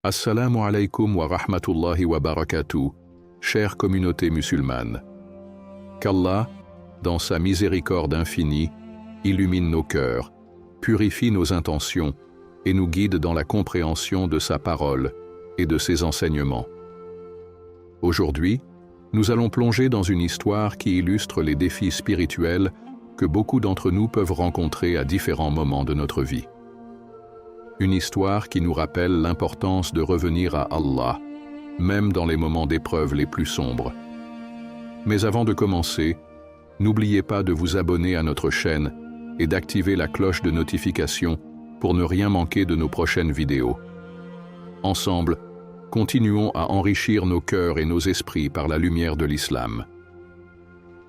Assalamu alaikum wa rahmatullahi wa barakatuh, chère communauté musulmane. Qu'Allah, dans sa miséricorde infinie, illumine nos cœurs, purifie nos intentions et nous guide dans la compréhension de sa parole et de ses enseignements. Aujourd'hui, nous allons plonger dans une histoire qui illustre les défis spirituels que beaucoup d'entre nous peuvent rencontrer à différents moments de notre vie. Une histoire qui nous rappelle l'importance de revenir à Allah, même dans les moments d'épreuve les plus sombres. Mais avant de commencer, n'oubliez pas de vous abonner à notre chaîne et d'activer la cloche de notification pour ne rien manquer de nos prochaines vidéos. Ensemble, continuons à enrichir nos cœurs et nos esprits par la lumière de l'islam.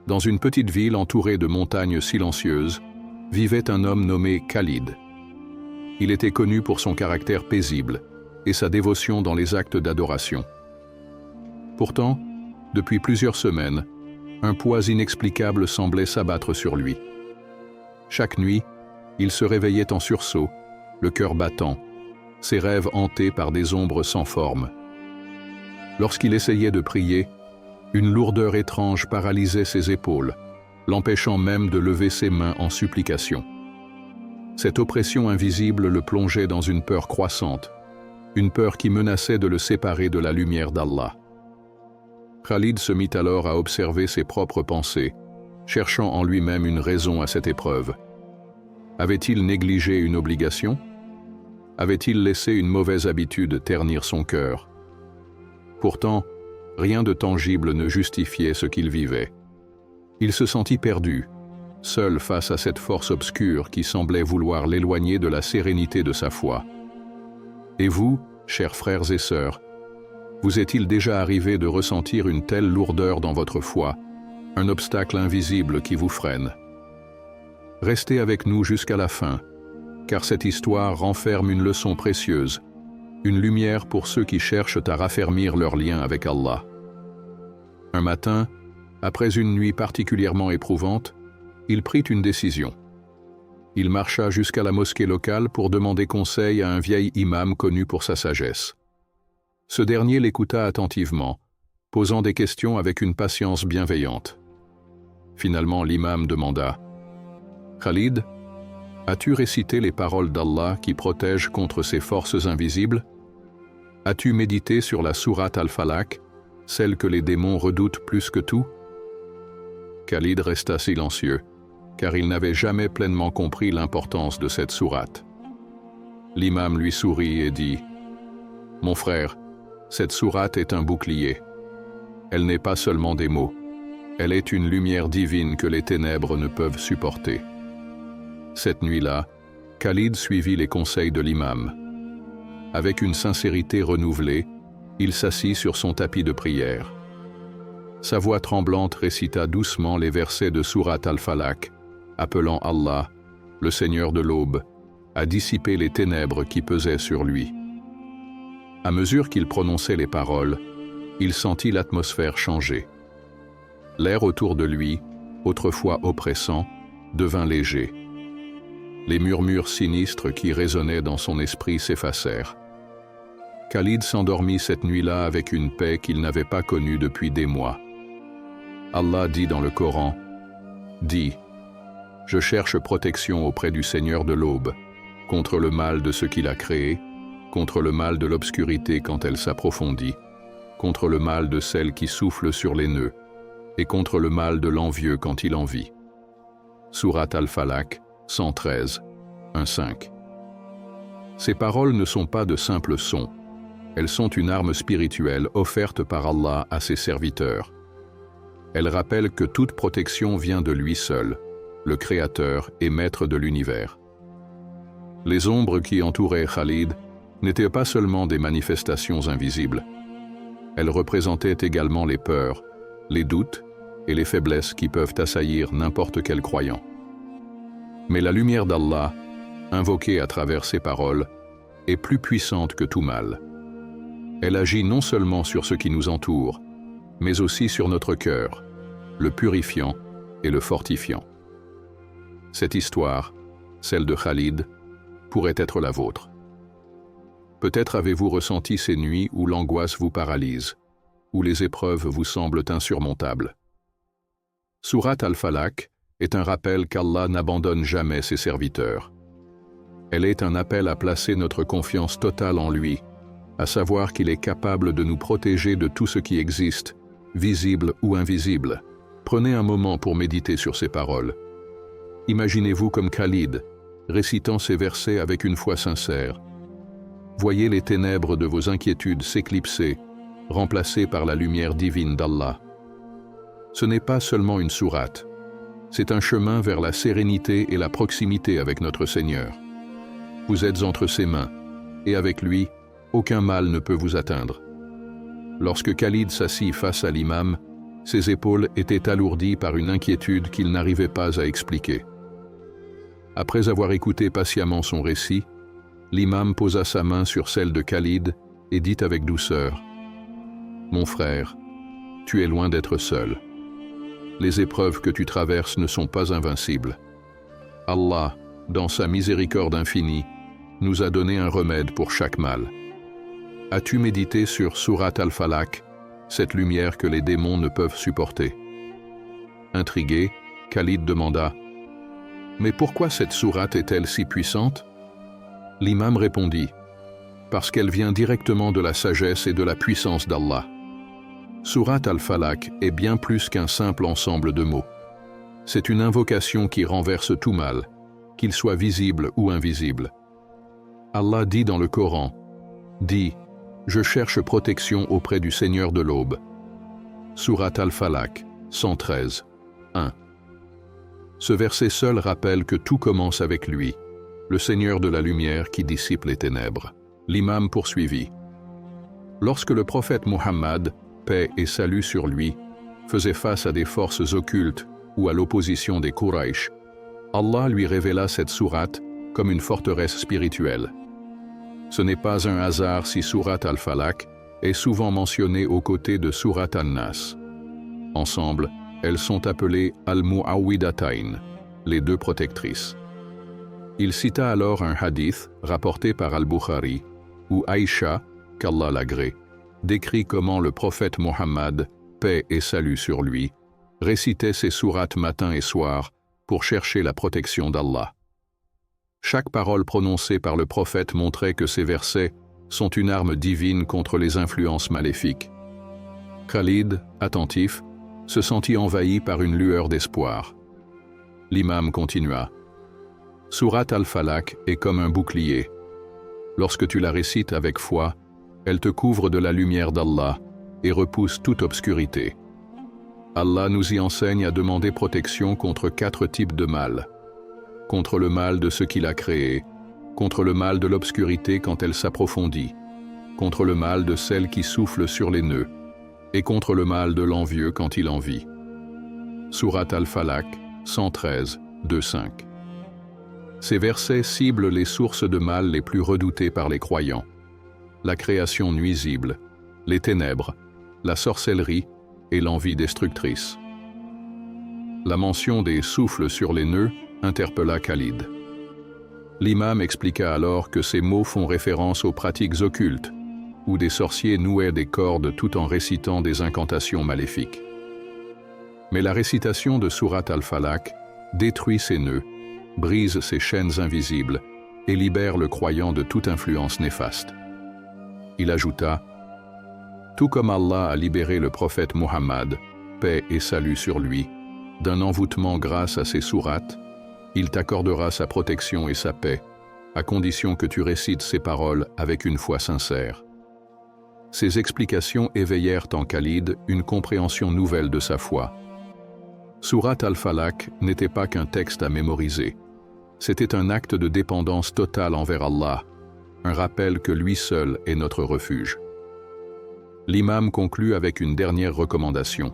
Dans une petite ville entourée de montagnes silencieuses, vivait un homme nommé Khalid. Il était connu pour son caractère paisible et sa dévotion dans les actes d'adoration. Pourtant, depuis plusieurs semaines, un poids inexplicable semblait s'abattre sur lui. Chaque nuit, il se réveillait en sursaut, le cœur battant, ses rêves hantés par des ombres sans forme. Lorsqu'il essayait de prier, une lourdeur étrange paralysait ses épaules, l'empêchant même de lever ses mains en supplication. Cette oppression invisible le plongeait dans une peur croissante, une peur qui menaçait de le séparer de la lumière d'Allah. Khalid se mit alors à observer ses propres pensées, cherchant en lui-même une raison à cette épreuve. Avait-il négligé une obligation? Avait-il laissé une mauvaise habitude ternir son cœur? Pourtant, rien de tangible ne justifiait ce qu'il vivait. Il se sentit perdu, seul face à cette force obscure qui semblait vouloir l'éloigner de la sérénité de sa foi. Et vous, chers frères et sœurs, vous est-il déjà arrivé de ressentir une telle lourdeur dans votre foi, un obstacle invisible qui vous freine? Restez avec nous jusqu'à la fin, car cette histoire renferme une leçon précieuse, une lumière pour ceux qui cherchent à raffermir leur lien avec Allah. Un matin, après une nuit particulièrement éprouvante, il prit une décision. Il marcha jusqu'à la mosquée locale pour demander conseil à un vieil imam connu pour sa sagesse. Ce dernier l'écouta attentivement, posant des questions avec une patience bienveillante. Finalement, l'imam demanda « Khalid, as-tu récité les paroles d'Allah qui protègent contre ces forces invisibles? As-tu médité sur la sourate Al-Falaq, celle que les démons redoutent plus que tout ?» Khalid resta silencieux, car il n'avait jamais pleinement compris l'importance de cette sourate. L'imam lui sourit et dit « Mon frère, cette sourate est un bouclier. Elle n'est pas seulement des mots, elle est une lumière divine que les ténèbres ne peuvent supporter. » Cette nuit-là, Khalid suivit les conseils de l'imam. Avec une sincérité renouvelée, il s'assit sur son tapis de prière. Sa voix tremblante récita doucement les versets de sourate Al-Falaq, appelant Allah, le Seigneur de l'aube, à dissiper les ténèbres qui pesaient sur lui. À mesure qu'il prononçait les paroles, il sentit l'atmosphère changer. L'air autour de lui, autrefois oppressant, devint léger. Les murmures sinistres qui résonnaient dans son esprit s'effacèrent. Khalid s'endormit cette nuit-là avec une paix qu'il n'avait pas connue depuis des mois. Allah dit dans le Coran, « Dis, je cherche protection auprès du Seigneur de l'aube, contre le mal de ce qu'il a créé, contre le mal de l'obscurité quand elle s'approfondit, contre le mal de celle qui souffle sur les nœuds, et contre le mal de l'envieux quand il envie. » Sourate Al-Falaq, 113, 1-5. Ces paroles ne sont pas de simples sons, elles sont une arme spirituelle offerte par Allah à ses serviteurs. Elles rappellent que toute protection vient de lui seul, le Créateur et Maître de l'univers. Les ombres qui entouraient Khalid n'étaient pas seulement des manifestations invisibles. Elles représentaient également les peurs, les doutes et les faiblesses qui peuvent assaillir n'importe quel croyant. Mais la lumière d'Allah, invoquée à travers ces paroles, est plus puissante que tout mal. Elle agit non seulement sur ce qui nous entoure, mais aussi sur notre cœur, le purifiant et le fortifiant. Cette histoire, celle de Khalid, pourrait être la vôtre. Peut-être avez-vous ressenti ces nuits où l'angoisse vous paralyse, où les épreuves vous semblent insurmontables. Sourate Al-Falaq est un rappel qu'Allah n'abandonne jamais ses serviteurs. Elle est un appel à placer notre confiance totale en lui, à savoir qu'il est capable de nous protéger de tout ce qui existe, visible ou invisible. Prenez un moment pour méditer sur ces paroles. Imaginez-vous comme Khalid, récitant ces versets avec une foi sincère. Voyez les ténèbres de vos inquiétudes s'éclipser, remplacées par la lumière divine d'Allah. Ce n'est pas seulement une sourate, c'est un chemin vers la sérénité et la proximité avec notre Seigneur. Vous êtes entre ses mains, et avec lui, aucun mal ne peut vous atteindre. Lorsque Khalid s'assit face à l'imam, ses épaules étaient alourdies par une inquiétude qu'il n'arrivait pas à expliquer. Après avoir écouté patiemment son récit, l'imam posa sa main sur celle de Khalid et dit avec douceur : « Mon frère, tu es loin d'être seul. Les épreuves que tu traverses ne sont pas invincibles. Allah, dans sa miséricorde infinie, nous a donné un remède pour chaque mal. As-tu médité sur Sourate Al-Falaq, cette lumière que les démons ne peuvent supporter ?» Intrigué, Khalid demanda : « Mais pourquoi cette sourate est-elle si puissante ?» L'imam répondit : « Parce qu'elle vient directement de la sagesse et de la puissance d'Allah. Sourate Al-Falaq est bien plus qu'un simple ensemble de mots. C'est une invocation qui renverse tout mal, qu'il soit visible ou invisible. Allah dit dans le Coran : « Dis, je cherche protection auprès du Seigneur de l'aube. » Sourate Al-Falaq, 113, 1. Ce verset seul rappelle que tout commence avec lui, le Seigneur de la lumière qui dissipe les ténèbres. L'imam poursuivit : « Lorsque le prophète Muhammad, paix et salut sur lui, faisait face à des forces occultes ou à l'opposition des Quraysh, Allah lui révéla cette sourate comme une forteresse spirituelle. Ce n'est pas un hasard si Sourate Al-Falaq est souvent mentionnée aux côtés de Sourate An-Nas. Ensemble, elles sont appelées Al-Mu'awwidatayn, les deux protectrices. Il cita alors un hadith rapporté par Al-Bukhari, où Aïcha, qu'Allah l'agrée, décrit comment le prophète Mohammed, paix et salut sur lui, récitait ses sourates matin et soir pour chercher la protection d'Allah. Chaque parole prononcée par le prophète montrait que ces versets sont une arme divine contre les influences maléfiques. Khalid, attentif, se sentit envahi par une lueur d'espoir. L'imam continua : « Sourate Al-Falaq est comme un bouclier. Lorsque tu la récites avec foi, elle te couvre de la lumière d'Allah et repousse toute obscurité. Allah nous y enseigne à demander protection contre 4 types de mal. Contre le mal de ce qu'il a créé, contre le mal de l'obscurité quand elle s'approfondit, contre le mal de celle qui souffle sur les nœuds, et contre le mal de l'envieux quand il envie. » Sourate Al-Falaq, 113, 2-5. Ces versets ciblent les sources de mal les plus redoutées par les croyants: la création nuisible, les ténèbres, la sorcellerie et l'envie destructrice. La mention des souffles sur les nœuds interpella Khalid. L'imam expliqua alors que ces mots font référence aux pratiques occultes, où des sorciers nouaient des cordes tout en récitant des incantations maléfiques. Mais la récitation de Sourate Al-Falaq détruit ces nœuds, brise ces chaînes invisibles et libère le croyant de toute influence néfaste. Il ajouta : « Tout comme Allah a libéré le prophète Muhammad, paix et salut sur lui, d'un envoûtement grâce à ses sourates, il t'accordera sa protection et sa paix, à condition que tu récites ces paroles avec une foi sincère. » Ces explications éveillèrent en Khalid une compréhension nouvelle de sa foi. Sourate Al-Falaq n'était pas qu'un texte à mémoriser. C'était un acte de dépendance totale envers Allah, un rappel que lui seul est notre refuge. L'imam conclut avec une dernière recommandation.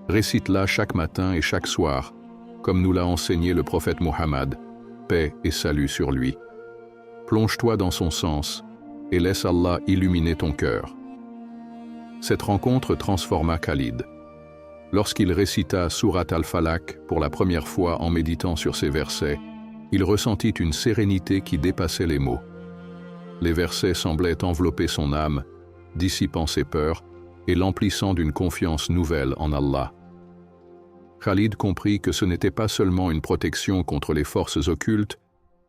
Récite-la chaque matin et chaque soir, comme nous l'a enseigné le prophète Muhammad, paix et salut sur lui. Plonge-toi dans son sens et laisse Allah illuminer ton cœur. Cette rencontre transforma Khalid. Lorsqu'il récita Sourate Al-Falaq pour la première fois en méditant sur ces versets, il ressentit une sérénité qui dépassait les mots. Les versets semblaient envelopper son âme, dissipant ses peurs et l'emplissant d'une confiance nouvelle en Allah. Khalid comprit que ce n'était pas seulement une protection contre les forces occultes,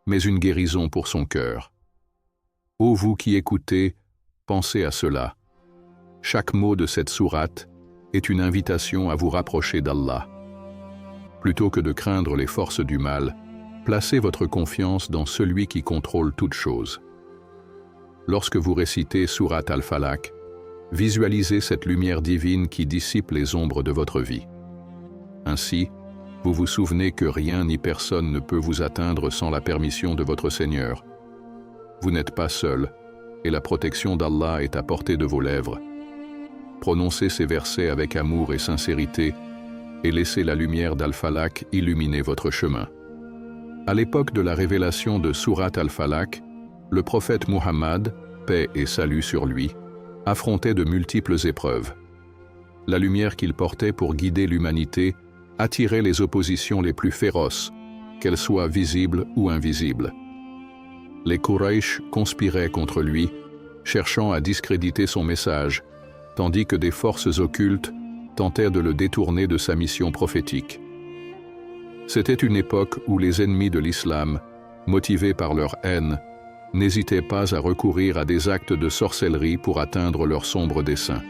mais une guérison pour son cœur. Ô vous qui écoutez, pensez à cela. Chaque mot de cette sourate est une invitation à vous rapprocher d'Allah. Plutôt que de craindre les forces du mal, placez votre confiance dans celui qui contrôle toutes choses. Lorsque vous récitez Sourate Al-Falaq, visualisez cette lumière divine qui dissipe les ombres de votre vie. Ainsi, vous vous souvenez que rien ni personne ne peut vous atteindre sans la permission de votre Seigneur. Vous n'êtes pas seul, et la protection d'Allah est à portée de vos lèvres. Prononcez ces versets avec amour et sincérité, et laissez la lumière d'Al-Falaq illuminer votre chemin. À l'époque de la révélation de Sourate Al-Falaq, le prophète Muhammad, paix et salut sur lui, affrontait de multiples épreuves. La lumière qu'il portait pour guider l'humanité attirait les oppositions les plus féroces, qu'elles soient visibles ou invisibles. Les Quraysh conspiraient contre lui, cherchant à discréditer son message, tandis que des forces occultes tentèrent de le détourner de sa mission prophétique. C'était une époque où les ennemis de l'islam, motivés par leur haine, n'hésitaient pas à recourir à des actes de sorcellerie pour atteindre leurs sombres desseins.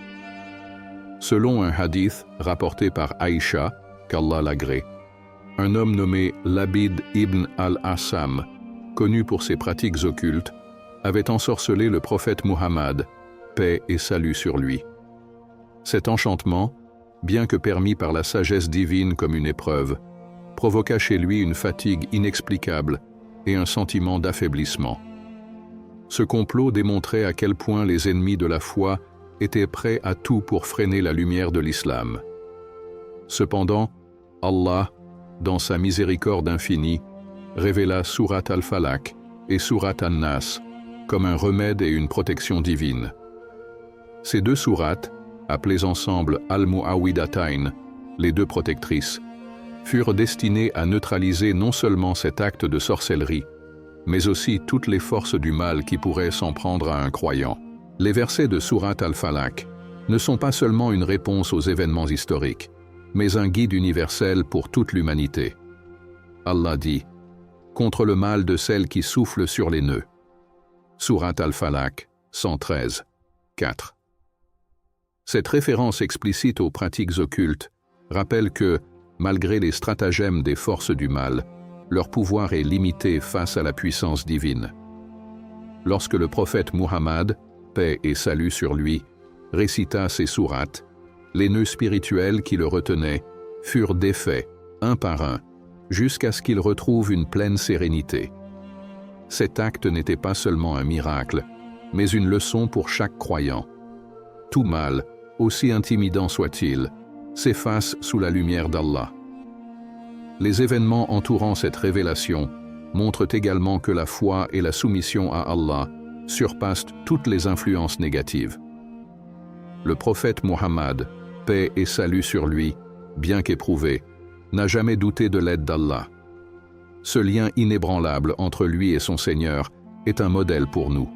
Selon un hadith rapporté par Aïcha, qu'Allah l'agrée, un homme nommé Labid ibn al-Assam, connu pour ses pratiques occultes, avait ensorcelé le prophète Muhammad, paix et salut sur lui. Cet enchantement, bien que permis par la sagesse divine comme une épreuve, provoqua chez lui une fatigue inexplicable et un sentiment d'affaiblissement. Ce complot démontrait à quel point les ennemis de la foi étaient prêts à tout pour freiner la lumière de l'islam. Cependant, Allah, dans sa miséricorde infinie, révéla Sourate Al-Falaq et Sourate An-Nas comme un remède et une protection divine. Ces deux sourates, appelées ensemble Al-Mu'awwidatayn, les deux protectrices, furent destinées à neutraliser non seulement cet acte de sorcellerie, mais aussi toutes les forces du mal qui pourraient s'en prendre à un croyant. Les versets de Sourate Al-Falaq ne sont pas seulement une réponse aux événements historiques, mais un guide universel pour toute l'humanité. Allah dit « Contre le mal de celles qui soufflent sur les nœuds » Sourate Al-Falaq 113, 4. Cette référence explicite aux pratiques occultes rappelle que, malgré les stratagèmes des forces du mal, leur pouvoir est limité face à la puissance divine. Lorsque le prophète Muhammad, paix et salut sur lui, récita ces sourates, les nœuds spirituels qui le retenaient furent défaits, un par un, jusqu'à ce qu'il retrouve une pleine sérénité. Cet acte n'était pas seulement un miracle, mais une leçon pour chaque croyant. Tout mal, aussi intimidant soit-il, s'efface sous la lumière d'Allah. Les événements entourant cette révélation montrent également que la foi et la soumission à Allah surpassent toutes les influences négatives. Le prophète Muhammad, paix et salut sur lui, bien qu'éprouvé, n'a jamais douté de l'aide d'Allah. Ce lien inébranlable entre lui et son Seigneur est un modèle pour nous.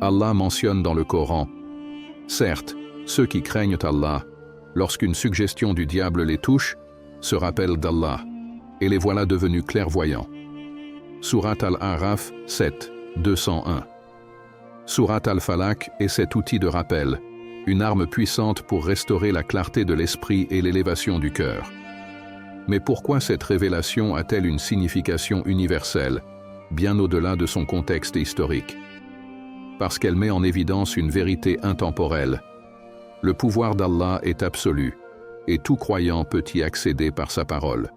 Allah mentionne dans le Coran « Certes, ceux qui craignent Allah, lorsqu'une suggestion du diable les touche, se rappellent d'Allah, et les voilà devenus clairvoyants. » Sourate Al-A'raf 7, 201. Sourate Al-Falaq est cet outil de rappel, une arme puissante pour restaurer la clarté de l'esprit et l'élévation du cœur. Mais pourquoi cette révélation a-t-elle une signification universelle, bien au-delà de son contexte historique? Parce qu'elle met en évidence une vérité intemporelle. Le pouvoir d'Allah est absolu, et tout croyant peut y accéder par sa parole.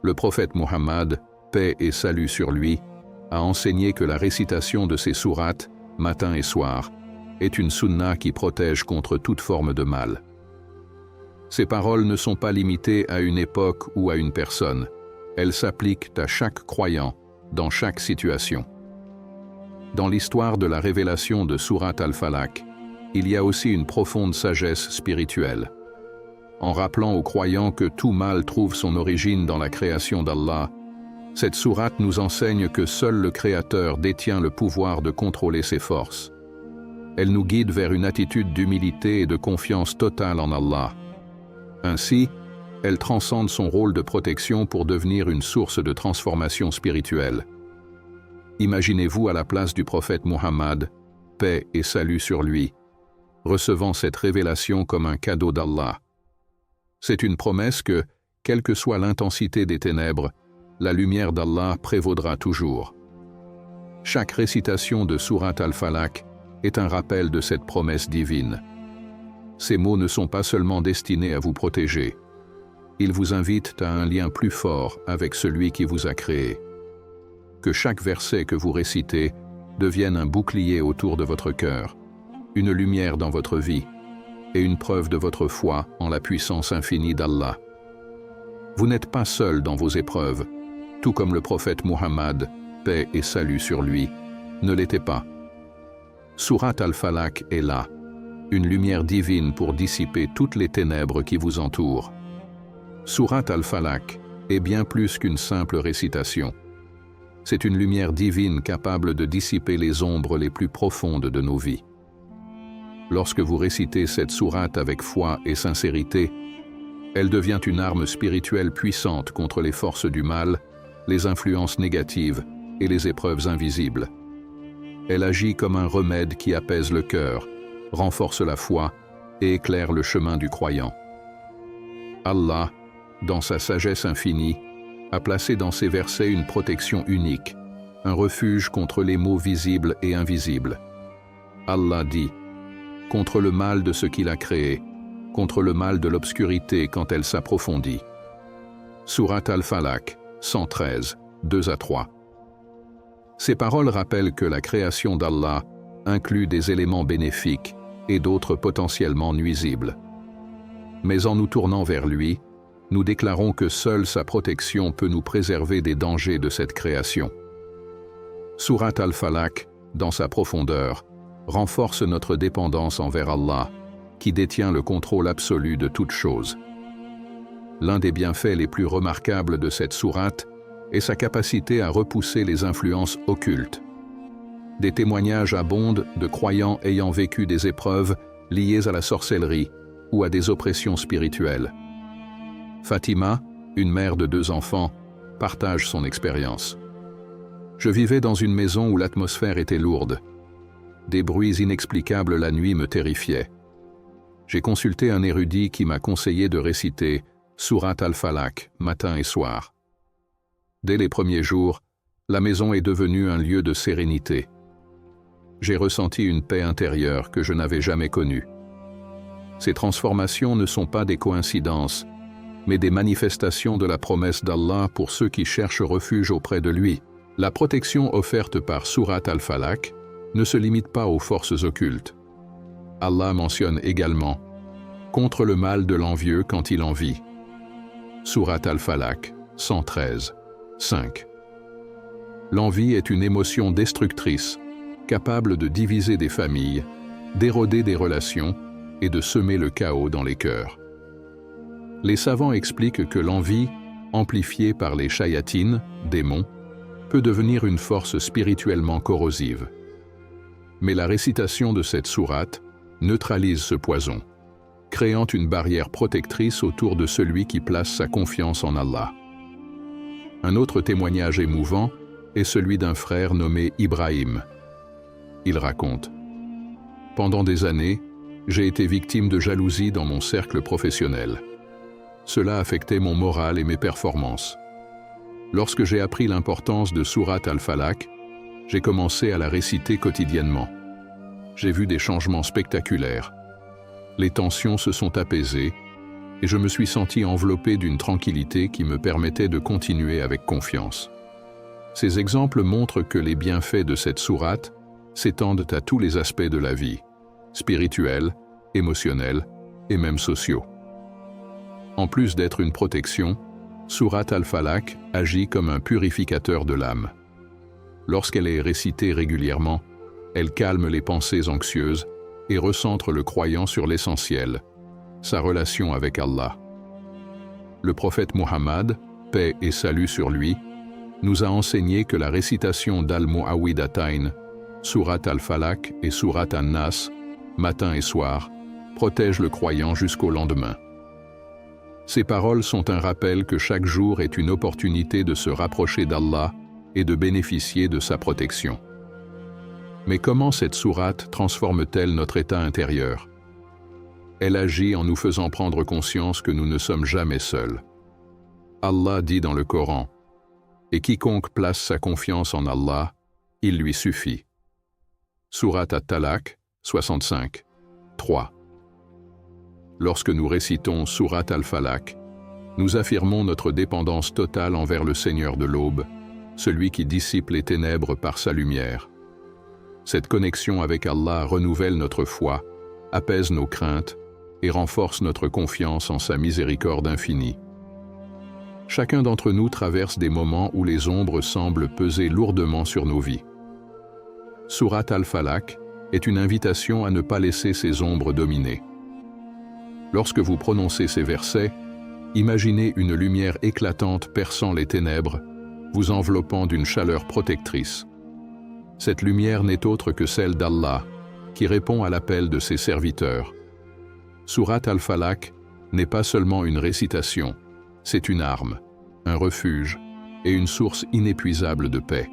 Le prophète Muhammad, paix et salut sur lui, a enseigné que la récitation de ces sourates, matin et soir, est une sunna qui protège contre toute forme de mal. Ces paroles ne sont pas limitées à une époque ou à une personne. Elles s'appliquent à chaque croyant, dans chaque situation. Dans l'histoire de la révélation de Sourate Al-Falaq, il y a aussi une profonde sagesse spirituelle. En rappelant aux croyants que tout mal trouve son origine dans la création d'Allah, Cette sourate nous enseigne que seul le Créateur détient le pouvoir de contrôler ses forces. Elle nous guide vers une attitude d'humilité et de confiance totale en Allah. Ainsi, elle transcende son rôle de protection pour devenir une source de transformation spirituelle. Imaginez-vous à la place du prophète Muhammad, paix et salut sur lui, recevant cette révélation comme un cadeau d'Allah. C'est une promesse que, quelle que soit l'intensité des ténèbres, la lumière d'Allah prévaudra toujours. Chaque récitation de Sourate Al-Falaq est un rappel de cette promesse divine. Ces mots ne sont pas seulement destinés à vous protéger. Ils vous invitent à un lien plus fort avec celui qui vous a créé. Que chaque verset que vous récitez devienne un bouclier autour de votre cœur, une lumière dans votre vie et une preuve de votre foi en la puissance infinie d'Allah. Vous n'êtes pas seul dans vos épreuves, tout comme le prophète Muhammad, paix et salut sur lui, ne l'était pas. Sourate Al-Falaq est là, une lumière divine pour dissiper toutes les ténèbres qui vous entourent. Sourate Al-Falaq est bien plus qu'une simple récitation. C'est une lumière divine capable de dissiper les ombres les plus profondes de nos vies. Lorsque vous récitez cette sourate avec foi et sincérité, elle devient une arme spirituelle puissante contre les forces du mal, les influences négatives et les épreuves invisibles. Elle agit comme un remède qui apaise le cœur, renforce la foi et éclaire le chemin du croyant. Allah, dans sa sagesse infinie, a placé dans ces versets une protection unique, un refuge contre les maux visibles et invisibles. Allah dit, contre le mal de ce qu'il a créé, contre le mal de l'obscurité quand elle s'approfondit. Sourate Al-Falaq, 113, 2-3. Ces paroles rappellent que la création d'Allah inclut des éléments bénéfiques et d'autres potentiellement nuisibles. Mais en nous tournant vers lui, nous déclarons que seule sa protection peut nous préserver des dangers de cette création. Sourate Al-Falaq, dans sa profondeur, renforce notre dépendance envers Allah, qui détient le contrôle absolu de toutes choses. L'un des bienfaits les plus remarquables de cette sourate est sa capacité à repousser les influences occultes. Des témoignages abondent de croyants ayant vécu des épreuves liées à la sorcellerie ou à des oppressions spirituelles. Fatima, une mère de 2 enfants, partage son expérience. Je vivais dans une maison où l'atmosphère était lourde. Des bruits inexplicables la nuit me terrifiaient. J'ai consulté un érudit qui m'a conseillé de réciter Sourate Al-Falaq matin et soir. Dès les premiers jours, la maison est devenue un lieu de sérénité. J'ai ressenti une paix intérieure que je n'avais jamais connue. Ces transformations ne sont pas des coïncidences, mais des manifestations de la promesse d'Allah pour ceux qui cherchent refuge auprès de lui. La protection offerte par Sourate Al-Falaq ne se limite pas aux forces occultes. Allah mentionne également « contre le mal de l'envieux quand il envie ». Sourate Al-Falaq, 113, 5. L'envie est une émotion destructrice, capable de diviser des familles, d'éroder des relations et de semer le chaos dans les cœurs. Les savants expliquent que l'envie, amplifiée par les shayatines, démons, peut devenir une force spirituellement corrosive. Mais la récitation de cette sourate neutralise ce poison, créant une barrière protectrice autour de celui qui place sa confiance en Allah. Un autre témoignage émouvant est celui d'un frère nommé Ibrahim. Il raconte « Pendant des années, j'ai été victime de jalousie dans mon cercle professionnel. Cela affectait mon moral et mes performances. Lorsque j'ai appris l'importance de Sourate Al-Falaq, j'ai commencé à la réciter quotidiennement. J'ai vu des changements spectaculaires. Les tensions se sont apaisées et je me suis senti enveloppé d'une tranquillité qui me permettait de continuer avec confiance. Ces exemples montrent que les bienfaits de cette sourate s'étendent à tous les aspects de la vie, spirituels, émotionnels et même sociaux. En plus d'être une protection, Sourate Al-Falaq agit comme un purificateur de l'âme. Lorsqu'elle est récitée régulièrement, elle calme les pensées anxieuses et recentre le croyant sur l'essentiel, sa relation avec Allah. Le prophète Muhammad, paix et salut sur lui, nous a enseigné que la récitation d'Al-Mu'awwidatayn, Surat al-Falaq et Surat an-Nas, matin et soir, protège le croyant jusqu'au lendemain. Ces paroles sont un rappel que chaque jour est une opportunité de se rapprocher d'Allah et de bénéficier de sa protection. Mais comment cette sourate transforme-t-elle notre état intérieur? Elle agit en nous faisant prendre conscience que nous ne sommes jamais seuls. Allah dit dans le Coran, « Et quiconque place sa confiance en Allah, il lui suffit. » Sourate At-Talaq, 65, 3. Lorsque nous récitons Sourate al-Falaq, nous affirmons notre dépendance totale envers le Seigneur de l'aube, celui qui dissipe les ténèbres par sa lumière. Cette connexion avec Allah renouvelle notre foi, apaise nos craintes et renforce notre confiance en sa miséricorde infinie. Chacun d'entre nous traverse des moments où les ombres semblent peser lourdement sur nos vies. Sourate al-Falaq est une invitation à ne pas laisser ces ombres dominer. Lorsque vous prononcez ces versets, imaginez une lumière éclatante perçant les ténèbres, vous enveloppant d'une chaleur protectrice. Cette lumière n'est autre que celle d'Allah, qui répond à l'appel de ses serviteurs. Sourate al-Falaq n'est pas seulement une récitation, c'est une arme, un refuge et une source inépuisable de paix.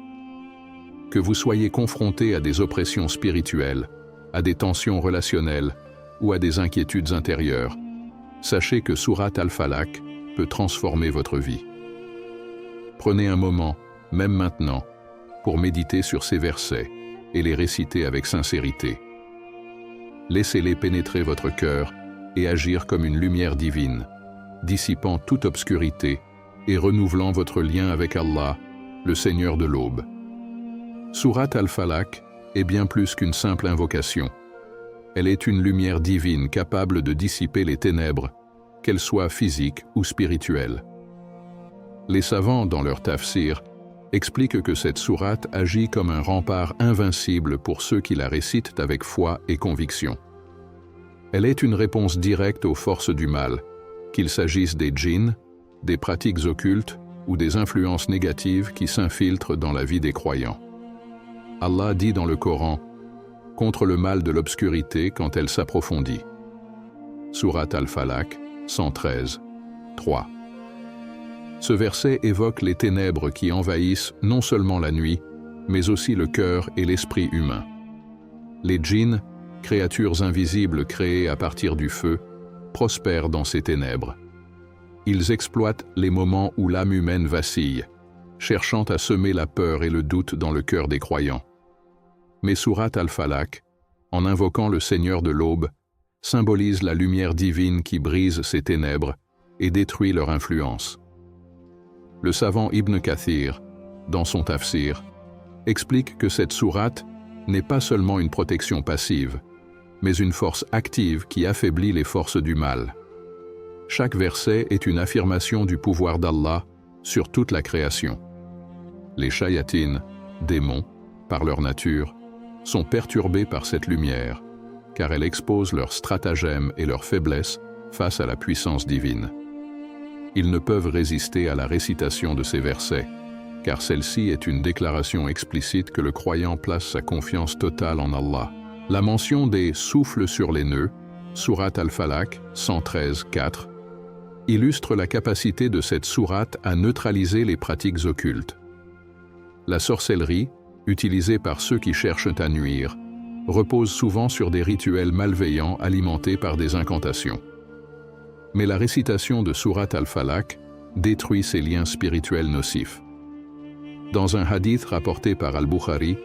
Que vous soyez confronté à des oppressions spirituelles, à des tensions relationnelles ou à des inquiétudes intérieures, sachez que Sourate al-Falaq peut transformer votre vie. Prenez un moment, même maintenant, pour méditer sur ces versets et les réciter avec sincérité. Laissez-les pénétrer votre cœur et agir comme une lumière divine, dissipant toute obscurité et renouvelant votre lien avec Allah, le Seigneur de l'aube. Sourate al-Falaq est bien plus qu'une simple invocation. Elle est une lumière divine capable de dissiper les ténèbres, qu'elles soient physiques ou spirituelles. Les savants, dans leur tafsir, expliquent que cette sourate agit comme un rempart invincible pour ceux qui la récitent avec foi et conviction. Elle est une réponse directe aux forces du mal, qu'il s'agisse des djinns, des pratiques occultes ou des influences négatives qui s'infiltrent dans la vie des croyants. Allah dit dans le Coran, contre le mal de l'obscurité quand elle s'approfondit. Sourate al-Falaq, 113, 3. Ce verset évoque les ténèbres qui envahissent non seulement la nuit, mais aussi le cœur et l'esprit humain. Les djinns, créatures invisibles créées à partir du feu, prospèrent dans ces ténèbres. Ils exploitent les moments où l'âme humaine vacille, cherchant à semer la peur et le doute dans le cœur des croyants. Mais Sourate al-Falaq, en invoquant le Seigneur de l'aube, symbolise la lumière divine qui brise ces ténèbres et détruit leur influence. Le savant Ibn Kathir, dans son tafsir, explique que cette sourate n'est pas seulement une protection passive, mais une force active qui affaiblit les forces du mal. Chaque verset est une affirmation du pouvoir d'Allah sur toute la création. Les shayatines, démons, par leur nature, sont perturbés par cette lumière, car elle expose leurs stratagèmes et leurs faiblesses face à la puissance divine. Ils ne peuvent résister à la récitation de ces versets, car celle-ci est une déclaration explicite que le croyant place sa confiance totale en Allah. La mention des souffles sur les nœuds, Sourate al-Falaq, 113, 4, illustre la capacité de cette sourate à neutraliser les pratiques occultes. La sorcellerie, utilisée par ceux qui cherchent à nuire, repose souvent sur des rituels malveillants alimentés par des incantations. Mais la récitation de Sourate al-Falaq détruit ces liens spirituels nocifs. Dans un hadith rapporté par Al-Bukhari,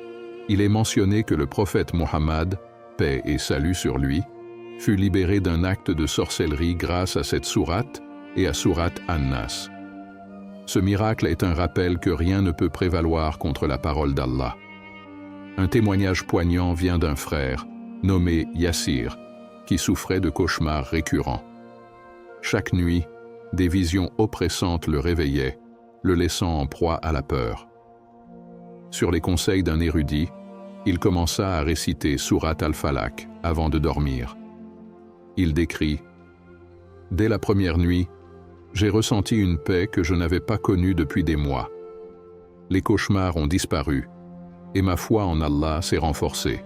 il est mentionné que le prophète Mohammed, paix et salut sur lui, fut libéré d'un acte de sorcellerie grâce à cette sourate et à Sourate an-Nas. Ce miracle est un rappel que rien ne peut prévaloir contre la parole d'Allah. Un témoignage poignant vient d'un frère, nommé Yassir, qui souffrait de cauchemars récurrents. Chaque nuit, des visions oppressantes le réveillaient, le laissant en proie à la peur. Sur les conseils d'un érudit, il commença à réciter Sourate al-Falaq avant de dormir. Il décrit « Dès la première nuit, j'ai ressenti une paix que je n'avais pas connue depuis des mois. les cauchemars ont disparu, et ma foi en Allah s'est renforcée.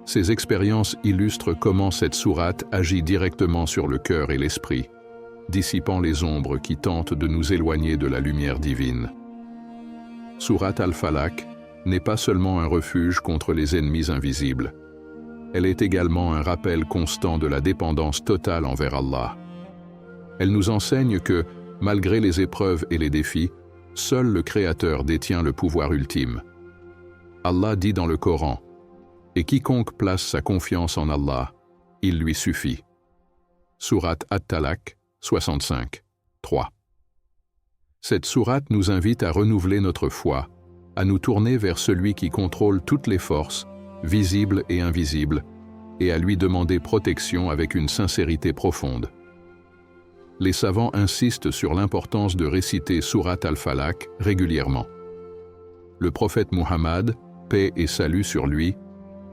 Ces expériences illustrent comment cette sourate agit directement sur le cœur et l'esprit, dissipant les ombres qui tentent de nous éloigner de la lumière divine. Sourate Al-Falaq n'est pas seulement un refuge contre les ennemis invisibles. Elle est également un rappel constant de la dépendance totale envers Allah. Elle nous enseigne que, malgré les épreuves et les défis, seul le Créateur détient le pouvoir ultime. Allah dit dans le Coran, « Et quiconque place sa confiance en Allah, il lui suffit. » Sourate At-Talaq 65, 3. Cette sourate nous invite à renouveler notre foi, à nous tourner vers celui qui contrôle toutes les forces, visibles et invisibles, et à lui demander protection avec une sincérité profonde. Les savants insistent sur l'importance de réciter Sourate Al-Falaq régulièrement. Le prophète Muhammad, paix et salut sur lui,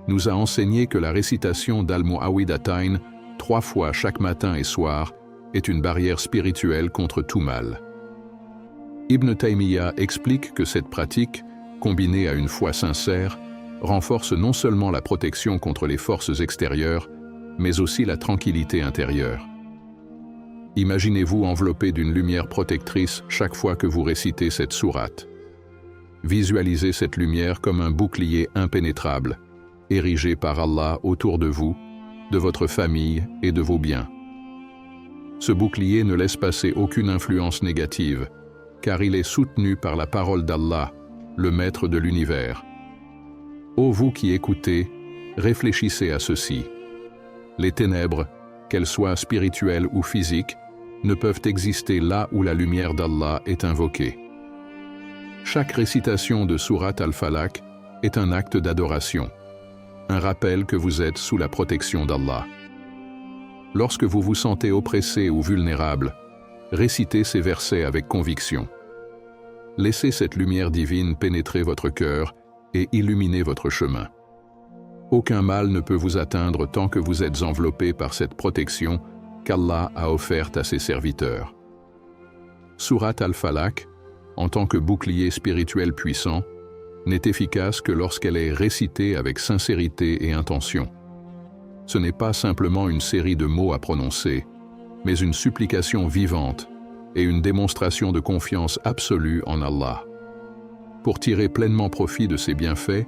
nous a enseigné que la récitation d'Al-Mu'awwidhatayn 3 fois chaque matin et soir est une barrière spirituelle contre tout mal. Ibn Taymiyyah explique que cette pratique, combinée à une foi sincère, renforce non seulement la protection contre les forces extérieures, mais aussi la tranquillité intérieure. Imaginez-vous enveloppé d'une lumière protectrice chaque fois que vous récitez cette sourate. Visualisez cette lumière comme un bouclier impénétrable, érigé par Allah autour de vous, de votre famille et de vos biens. Ce bouclier ne laisse passer aucune influence négative, car il est soutenu par la parole d'Allah, le Maître de l'univers. Ô vous qui écoutez, réfléchissez à ceci. Les ténèbres, qu'elles soient spirituelles ou physiques, ne peuvent exister là où la lumière d'Allah est invoquée. Chaque récitation de Sourate Al-Falaq est un acte d'adoration, un rappel que vous êtes sous la protection d'Allah. Lorsque vous vous sentez oppressé ou vulnérable, récitez ces versets avec conviction. Laissez cette lumière divine pénétrer votre cœur et illuminer votre chemin. Aucun mal ne peut vous atteindre tant que vous êtes enveloppé par cette protection qu'Allah a offerte à ses serviteurs. Sourate Al-Falaq, en tant que bouclier spirituel puissant, n'est efficace que lorsqu'elle est récitée avec sincérité et intention. Ce n'est pas simplement une série de mots à prononcer, mais une supplication vivante et une démonstration de confiance absolue en Allah. Pour tirer pleinement profit de ces bienfaits,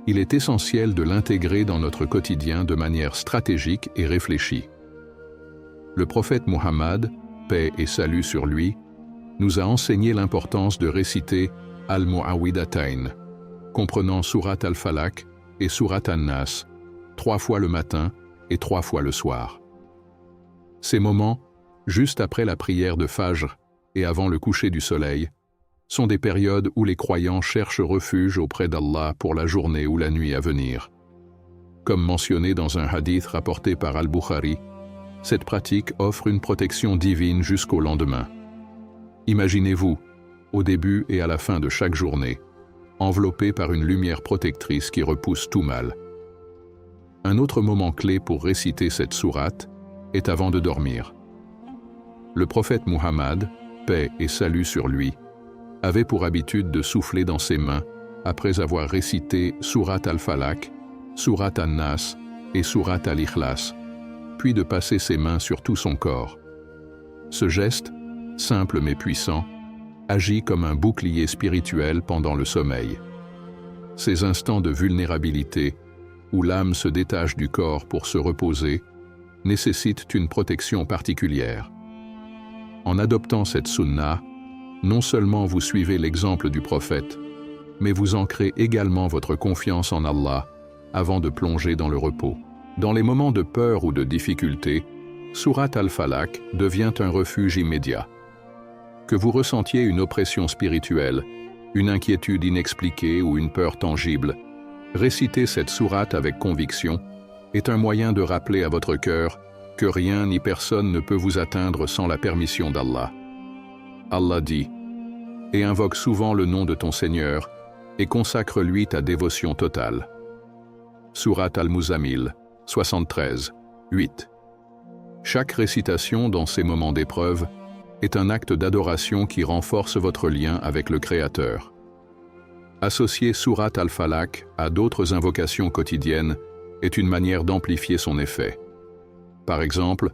il est essentiel de l'intégrer dans notre quotidien de manière stratégique et réfléchie. Le prophète Muhammad, paix et salut sur lui, nous a enseigné l'importance de réciter Al-Mu'awwidhatayn, comprenant Sourate Al-Falaq et Sourate An-Nas, 3 fois le matin et 3 fois le soir. Ces moments, juste après la prière de Fajr et avant le coucher du soleil, sont des périodes où les croyants cherchent refuge auprès d'Allah pour la journée ou la nuit à venir. Comme mentionné dans un hadith rapporté par Al-Bukhari, cette pratique offre une protection divine jusqu'au lendemain. Imaginez-vous, au début et à la fin de chaque journée, enveloppé par une lumière protectrice qui repousse tout mal. Un autre moment clé pour réciter cette sourate est avant de dormir. Le prophète Muhammad, paix et salut sur lui, avait pour habitude de souffler dans ses mains après avoir récité Sourate Al-Falaq, Sourate An-Nas et Sourate Al-Ikhlas, puis de passer ses mains sur tout son corps. Ce geste, simple mais puissant, agit comme un bouclier spirituel pendant le sommeil. Ces instants de vulnérabilité, où l'âme se détache du corps pour se reposer, nécessitent une protection particulière. En adoptant cette sunna, non seulement vous suivez l'exemple du prophète, mais vous ancrez également votre confiance en Allah avant de plonger dans le repos. Dans les moments de peur ou de difficulté, Sourate Al-Falaq devient un refuge immédiat. Que vous ressentiez une oppression spirituelle, une inquiétude inexpliquée ou une peur tangible, réciter cette sourate avec conviction est un moyen de rappeler à votre cœur que rien ni personne ne peut vous atteindre sans la permission d'Allah. Allah dit « Et invoque souvent le nom de ton Seigneur et consacre-lui ta dévotion totale. » Sourate Al-Muzammil 73, 8. Chaque récitation dans ces moments d'épreuve est un acte d'adoration qui renforce votre lien avec le Créateur. Associer Sourate Al-Falaq à d'autres invocations quotidiennes est une manière d'amplifier son effet. Par exemple,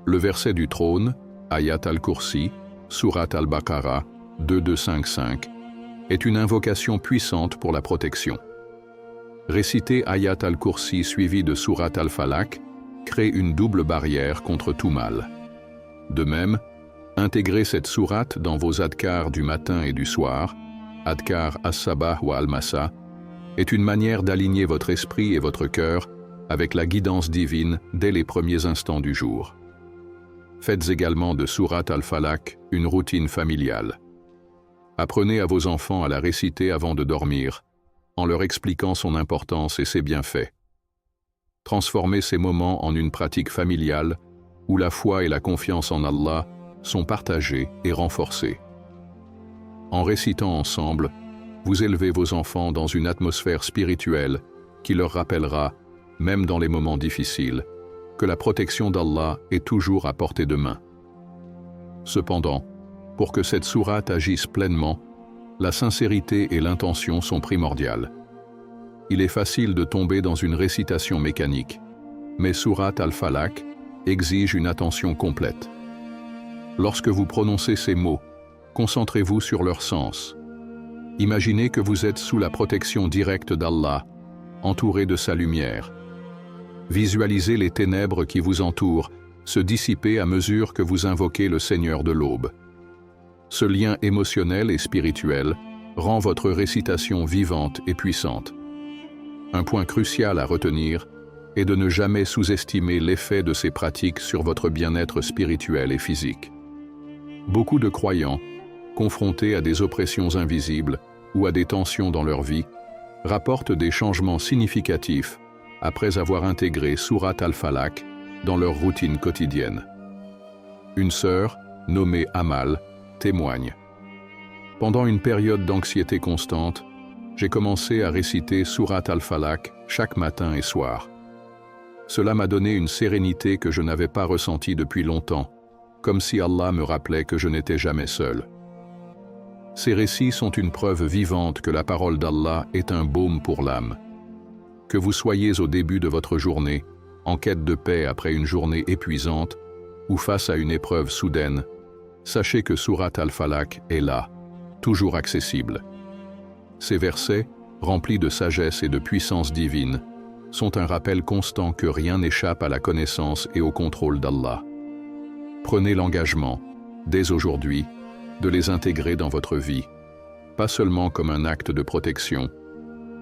le verset du trône, Ayat al-Kursi, Sourate al-Baqarah 2255, est une invocation puissante pour la protection. Réciter Ayat al-Kursi suivi de Sourate Al-Falaq crée une double barrière contre tout mal. De même, intégrer cette sourate dans vos adkars du matin et du soir, adkar as-sabah wa al-masa, est une manière d'aligner votre esprit et votre cœur avec la guidance divine dès les premiers instants du jour. Faites également de Sourate Al-Falaq une routine familiale. Apprenez à vos enfants à la réciter avant de dormir, en leur expliquant son importance et ses bienfaits. Transformez ces moments en une pratique familiale où la foi et la confiance en Allah sont partagées et renforcées. En récitant ensemble, vous élevez vos enfants dans une atmosphère spirituelle qui leur rappellera, même dans les moments difficiles, que la protection d'Allah est toujours à portée de main. Cependant, pour que cette sourate agisse pleinement, la sincérité et l'intention sont primordiales. Il est facile de tomber dans une récitation mécanique, mais Sourate Al-Falaq exige une attention complète. Lorsque vous prononcez ces mots, concentrez-vous sur leur sens. Imaginez que vous êtes sous la protection directe d'Allah, entouré de sa lumière. Visualisez les ténèbres qui vous entourent se dissiper à mesure que vous invoquez le Seigneur de l'aube. Ce lien émotionnel et spirituel rend votre récitation vivante et puissante. Un point crucial à retenir est de ne jamais sous-estimer l'effet de ces pratiques sur votre bien-être spirituel et physique. Beaucoup de croyants, confrontés à des oppressions invisibles ou à des tensions dans leur vie, rapportent des changements significatifs après avoir intégré Sourate Al-Falaq dans leur routine quotidienne. Une sœur, nommée Amal, témoigne. Pendant une période d'anxiété constante, j'ai commencé à réciter Sourate Al-Falaq chaque matin et soir. Cela m'a donné une sérénité que je n'avais pas ressentie depuis longtemps, comme si Allah me rappelait que je n'étais jamais seul. Ces récits sont une preuve vivante que la parole d'Allah est un baume pour l'âme. Que vous soyez au début de votre journée, en quête de paix après une journée épuisante, ou face à une épreuve soudaine, sachez que Sourate Al-Falaq est là, toujours accessible. Ces versets, remplis de sagesse et de puissance divine, sont un rappel constant que rien n'échappe à la connaissance et au contrôle d'Allah. Prenez l'engagement, dès aujourd'hui, de les intégrer dans votre vie, pas seulement comme un acte de protection,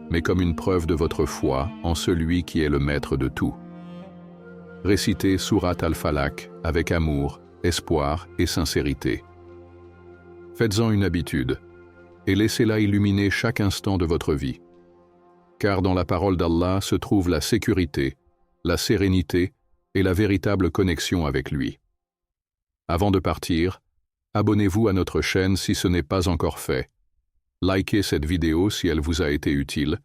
mais comme une preuve de votre foi en celui qui est le maître de tout. Récitez Sourate Al-Falaq avec amour, espoir et sincérité. Faites-en une habitude et laissez-la illuminer chaque instant de votre vie. Car dans la parole d'Allah se trouve la sécurité, la sérénité et la véritable connexion avec lui. Avant de partir, abonnez-vous à notre chaîne si ce n'est pas encore fait. Likez cette vidéo si elle vous a été utile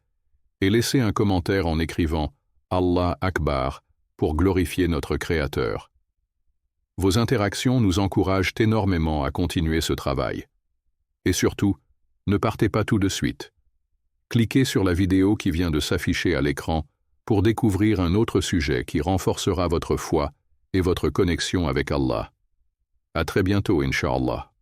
et laissez un commentaire en écrivant « Allah Akbar » pour glorifier notre Créateur. Vos interactions nous encouragent énormément à continuer ce travail. Et surtout, ne partez pas tout de suite. Cliquez sur la vidéo qui vient de s'afficher à l'écran pour découvrir un autre sujet qui renforcera votre foi et votre connexion avec Allah. À très bientôt, Inch'Allah.